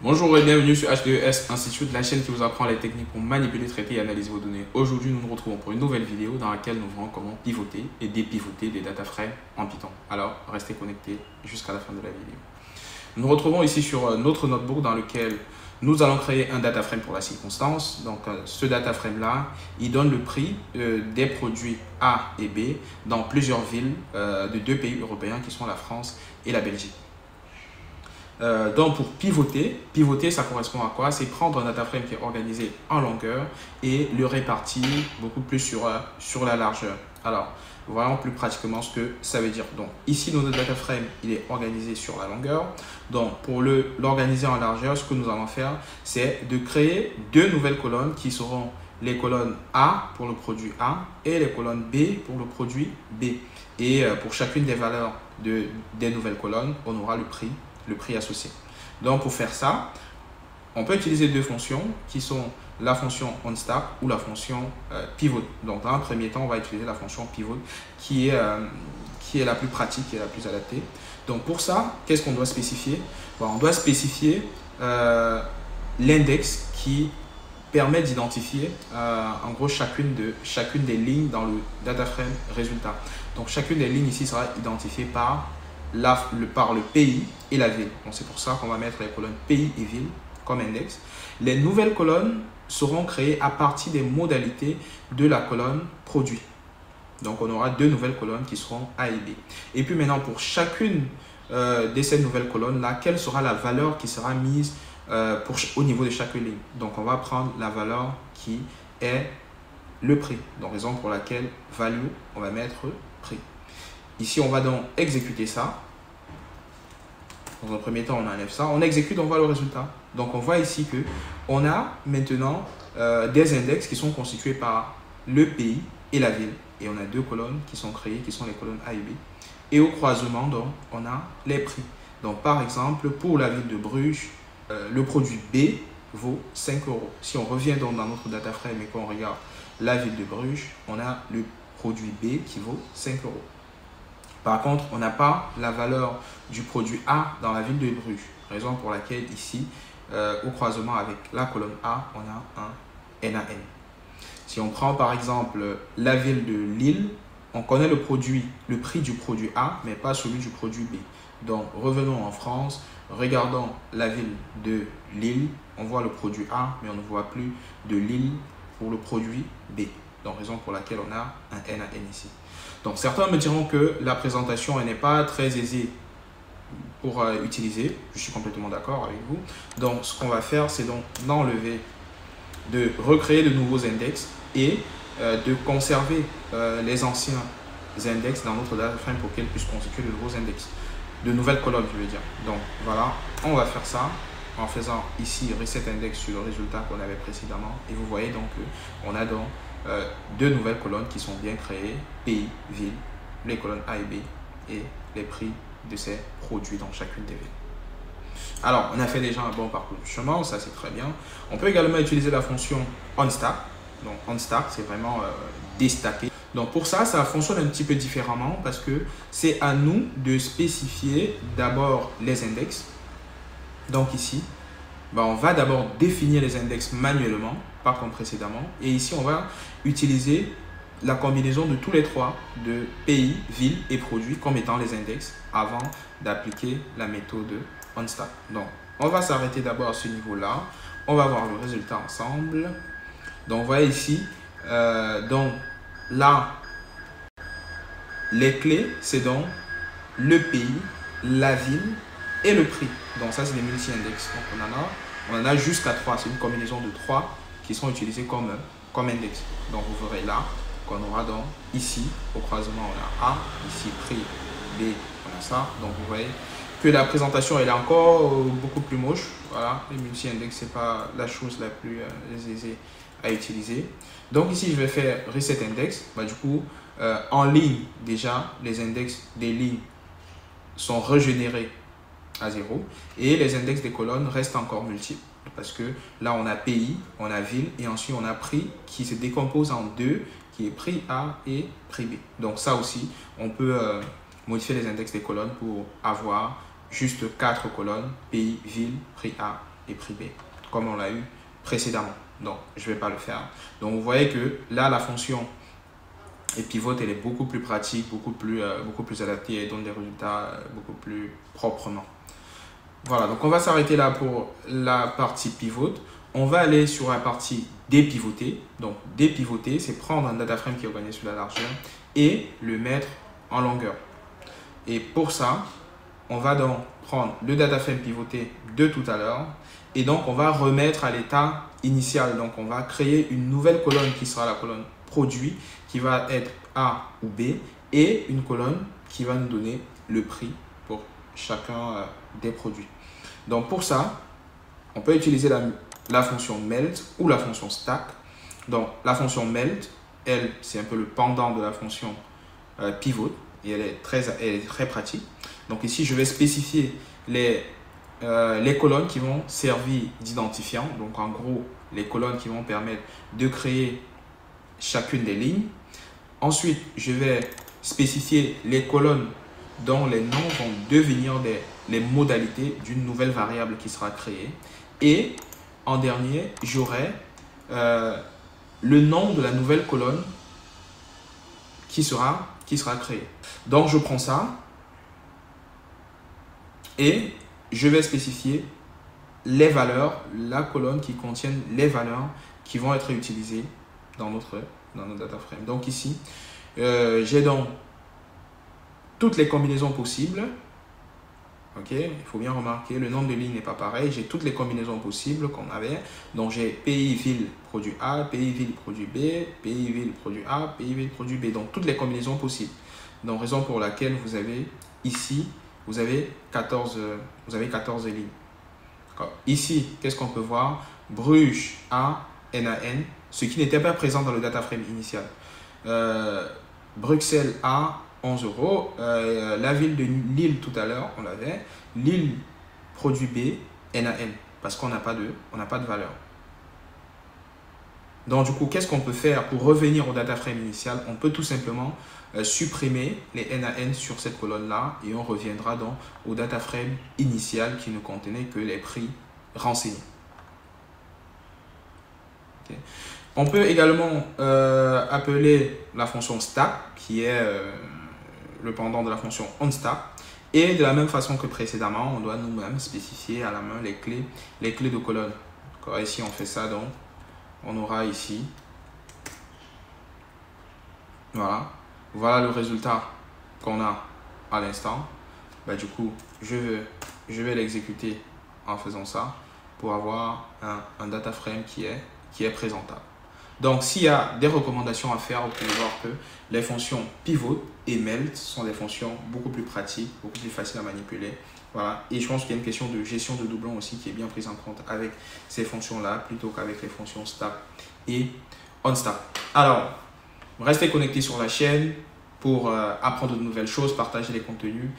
Bonjour et bienvenue sur H2S Institute, la chaîne qui vous apprend les techniques pour manipuler, traiter et analyser vos données. Aujourd'hui, nous nous retrouvons pour une nouvelle vidéo dans laquelle nous verrons comment pivoter et dépivoter des data frames en Python. Alors, restez connectés jusqu'à la fin de la vidéo. Nous nous retrouvons ici sur notre notebook dans lequel nous allons créer un data frame pour la circonstance. Donc, ce data frame là, il donne le prix des produits A et B dans plusieurs villes de deux pays européens qui sont la France et la Belgique. Donc pour pivoter ça correspond à quoi? C'est prendre un data frame qui est organisé en longueur et le répartir beaucoup plus sur la largeur. Alors, voyons plus pratiquement ce que ça veut dire. Donc ici, notre data frame, il est organisé sur la longueur. Donc pour l'organiser en largeur, ce que nous allons faire, c'est de créer deux nouvelles colonnes qui seront les colonnes A pour le produit A et les colonnes B pour le produit B. Et pour chacune des valeurs des nouvelles colonnes, on aura le prix associé. Donc pour faire ça, on peut utiliser deux fonctions qui sont la fonction onStack ou la fonction pivot. Donc dans un premier temps, on va utiliser la fonction pivot qui est la plus pratique et la plus adaptée. Donc pour ça, qu'est-ce qu'on doit spécifier? On doit spécifier l'index qui permet d'identifier en gros chacune des lignes dans le data frame résultat. Donc chacune des lignes ici sera identifiée par le pays et la ville. Donc c'est pour ça qu'on va mettre les colonnes pays et ville comme index. Les nouvelles colonnes seront créées à partir des modalités de la colonne produit. Donc on aura deux nouvelles colonnes qui seront A et B. Et puis maintenant pour chacune de ces nouvelles colonnes là, quelle sera la valeur qui sera mise au niveau de chaque ligne. Donc on va prendre la valeur qui est le prix. Donc raison pour laquelle value, on va mettre prix. Ici, on va donc exécuter ça. Dans un premier temps, on enlève ça. On exécute, on voit le résultat. Donc, on voit ici que on a maintenant des index qui sont constitués par le pays et la ville. Et on a deux colonnes qui sont créées, qui sont les colonnes A et B. Et au croisement, donc, on a les prix. Donc, par exemple, pour la ville de Bruges, le produit B vaut 5 €. Si on revient donc dans notre data frame et qu'on regarde la ville de Bruges, on a le produit B qui vaut 5 €. Par contre, on n'a pas la valeur du produit A dans la ville de Bruges. Raison pour laquelle ici, au croisement avec la colonne A, on a un NaN. Si on prend par exemple la ville de Lille, on connaît le prix du produit A, mais pas celui du produit B. Donc revenons en France, regardons la ville de Lille, on voit le produit A, mais on ne voit plus de Lille pour le produit B. Donc raison pour laquelle on a un NaN ici. Donc certains me diront que la présentation n'est pas très aisée pour utiliser. Je suis complètement d'accord avec vous. Donc ce qu'on va faire, c'est donc d'enlever, de recréer de nouveaux index et de conserver les anciens index dans notre data frame pour qu'elles puissent constituer de nouveaux index, de nouvelles colonnes, je veux dire. Donc voilà, on va faire ça en faisant ici reset index sur le résultat qu'on avait précédemment. Et vous voyez donc qu'on a donc deux nouvelles colonnes qui sont bien créées, pays, ville, les colonnes A et B et les prix de ces produits dans chacune des villes. Alors, on a fait déjà un bon parcours du chemin, ça c'est très bien. On peut également utiliser la fonction onStack. Donc onStack, c'est vraiment déstacker. Donc pour ça, ça fonctionne un petit peu différemment parce que c'est à nous de spécifier d'abord les index. Donc ici, on va d'abord définir les index manuellement, pas comme précédemment. Et ici, on va utiliser la combinaison de tous les trois, de pays, ville et produit, comme étant les index, avant d'appliquer la méthode onStack. Donc, on va s'arrêter d'abord à ce niveau-là. On va voir le résultat ensemble. Donc, vous voyez ici, donc là, les clés, c'est donc le pays, la ville et le prix. Donc ça, c'est des multi-index. Donc on en a jusqu'à 3. C'est une combinaison de 3 qui sont utilisés comme index. Donc vous verrez là qu'on aura donc ici, au croisement, on a A, ici prix, B, on a ça. Donc vous voyez que la présentation elle est encore beaucoup plus moche. Voilà, les multi-index, c'est pas la chose la plus aisée à utiliser. Donc ici, je vais faire reset index. Du coup, en ligne, déjà, les index des lignes sont régénérés à 0 et les index des colonnes restent encore multiples parce que là on a pays, on a ville et ensuite on a prix qui se décompose en deux, qui est prix A et prix B. Donc ça aussi, on peut modifier les index des colonnes pour avoir juste 4 colonnes, pays, ville, prix A et prix B, comme on l'a eu précédemment. Donc, je ne vais pas le faire. Donc, vous voyez que là, la fonction pivot, elle est beaucoup plus pratique, beaucoup plus adaptée et donne des résultats beaucoup plus proprement. Voilà, donc on va s'arrêter là pour la partie pivot. On va aller sur la partie dépivoter. Donc, dépivoter, c'est prendre un data frame qui est organisé sur la largeur et le mettre en longueur. Et pour ça, on va donc prendre le data frame pivoté de tout à l'heure et donc on va remettre à l'état initial. Donc, on va créer une nouvelle colonne qui sera la colonne produit qui va être A ou B et une colonne qui va nous donner le prix pour chacun des produits. Donc, pour ça, on peut utiliser la fonction melt ou la fonction stack. Donc, la fonction melt, elle, c'est un peu le pendant de la fonction pivot et elle est très pratique. Donc, ici, je vais spécifier les colonnes qui vont servir d'identifiant. Donc, en gros, les colonnes qui vont permettre de créer chacune des lignes. Ensuite, je vais spécifier les colonnes dont les noms vont devenir les modalités d'une nouvelle variable qui sera créée. Et en dernier, j'aurai le nom de la nouvelle colonne qui sera créée. Donc, je prends ça et je vais spécifier les valeurs, la colonne qui contient les valeurs qui vont être utilisées dans notre data frame. Donc ici, j'ai donc toutes les combinaisons possibles. Ok, il faut bien remarquer, le nombre de lignes n'est pas pareil. J'ai toutes les combinaisons possibles qu'on avait. Donc j'ai pays, ville, produit A, pays, ville, produit B, pays, ville, produit A, pays, ville, produit B. Donc toutes les combinaisons possibles. Donc raison pour laquelle vous avez ici, vous avez 14 lignes. Ici, qu'est-ce qu'on peut voir? Bruges A, NaN, ce qui n'était pas présent dans le data frame initial. Bruxelles A, 11 €. La ville de Lille tout à l'heure, on l'avait. Lille produit B, NaN, parce qu'on n'a pas de valeur. Donc du coup, qu'est-ce qu'on peut faire pour revenir au data frame initial? On peut tout simplement supprimer les NaN sur cette colonne-là et on reviendra donc au data frame initial qui ne contenait que les prix renseignés. Okay. On peut également appeler la fonction stack qui est le pendant de la fonction onStack. Et de la même façon que précédemment, on doit nous-mêmes spécifier à la main les clés de colonne. Ici, on fait ça, donc on aura ici, voilà le résultat qu'on a à l'instant. Du coup, je vais l'exécuter en faisant ça pour avoir un data frame qui est présentable. Donc, s'il y a des recommandations à faire, vous pouvez voir que les fonctions pivot et melt sont des fonctions beaucoup plus pratiques, beaucoup plus faciles à manipuler. Voilà. Et je pense qu'il y a une question de gestion de doublons aussi qui est bien prise en compte avec ces fonctions-là plutôt qu'avec les fonctions stack et onStack. Alors, restez connectés sur la chaîne pour apprendre de nouvelles choses, partager les contenus.